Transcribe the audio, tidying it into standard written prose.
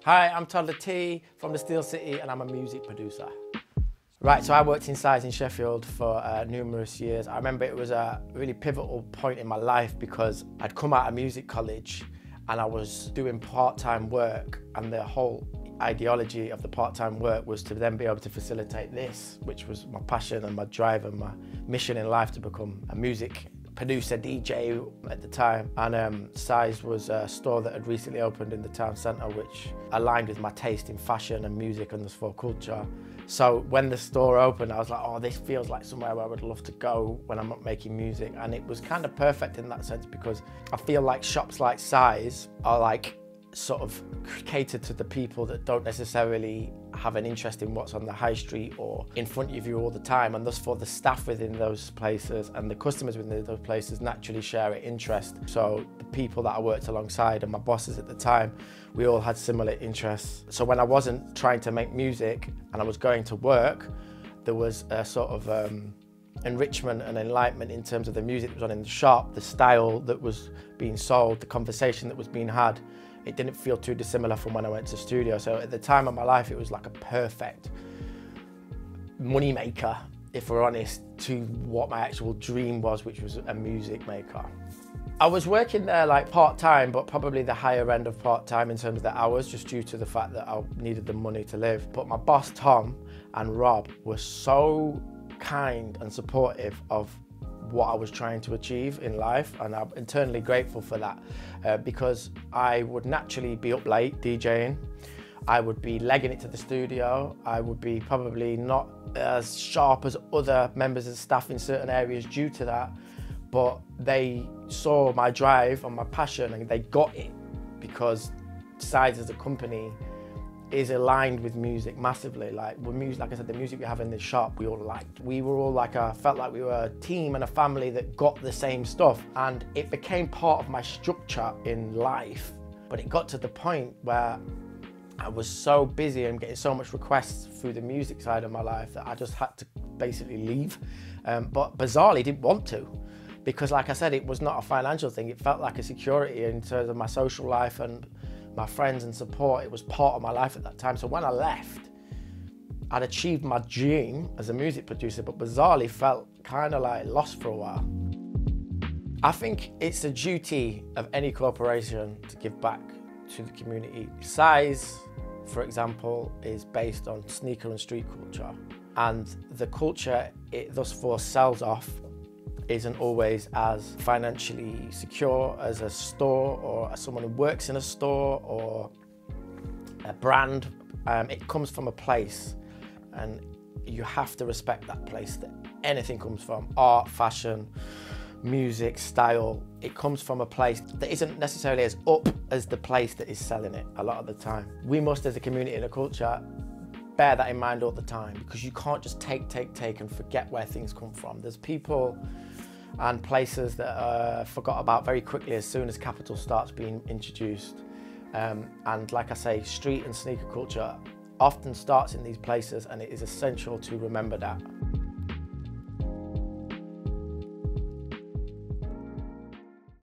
Hi, I'm Toddla T from the Steel City and I'm a music producer. Right, so I worked in size in Sheffield for numerous years. I remember it was a really pivotal point in my life because I'd come out of music college and I was doing part-time work, and the whole ideology of the part-time work was to then be able to facilitate this, which was my passion and my drive and my mission in life, to become a music producer, DJ at the time. And Size was a store that had recently opened in the town centre, which aligned with my taste in fashion and music and the culture. So when the store opened, I was like, oh, this feels like somewhere where I would love to go when I'm not making music. And it was kind of perfect in that sense, because I feel like shops like Size are like sort of catered to the people that don't necessarily have an interest in what's on the high street or in front of you all the time, and thus for the staff within those places and the customers within those places naturally share an interest. So the people that I worked alongside and my bosses at the time, we all had similar interests. So when I wasn't trying to make music and I was going to work, there was a sort of enrichment and enlightenment in terms of the music that was on in the shop, the style that was being sold, the conversation that was being had. It didn't feel too dissimilar from when I went to studio. So at the time of my life, it was like a perfect money maker, if we're honest, to what my actual dream was, which was a music maker. I was working there like part-time, but probably the higher end of part-time in terms of the hours, just due to the fact that I needed the money to live. But my boss, Tom, and Rob were so kind and supportive of what I was trying to achieve in life, and I'm eternally grateful for that, because I would naturally be up late DJing. I would be legging it to the studio. I would be probably not as sharp as other members of staff in certain areas due to that, but they saw my drive and my passion and they got it, because Size as a company is aligned with music massively. Like with music, like I said, the music we have in this shop, we all liked. We were all like felt like we were a team and a family that got the same stuff, and it became part of my structure in life. But it got to the point where I was so busy and getting so much requests through the music side of my life that I just had to basically leave. But bizarrely didn't want to, because like I said, it was not a financial thing. It felt like a security in terms of my social life and my friends and support. It was part of my life at that time. So when I left, I'd achieved my dream as a music producer, but bizarrely felt kind of like lost for a while. I think it's the duty of any corporation to give back to the community. Size, for example, is based on sneaker and street culture, and the culture it thus far sells off isn't always as financially secure as a store or as someone who works in a store or a brand. It comes from a place, and you have to respect that place that anything comes from. Art, fashion, music, style. It comes from a place that isn't necessarily as up as the place that is selling it a lot of the time. We must, as a community and a culture, bear that in mind all the time, because you can't just take and forget where things come from. There's people and places that are forgot about very quickly as soon as capital starts being introduced. And like I say, street and sneaker culture often starts in these places, and it is essential to remember that.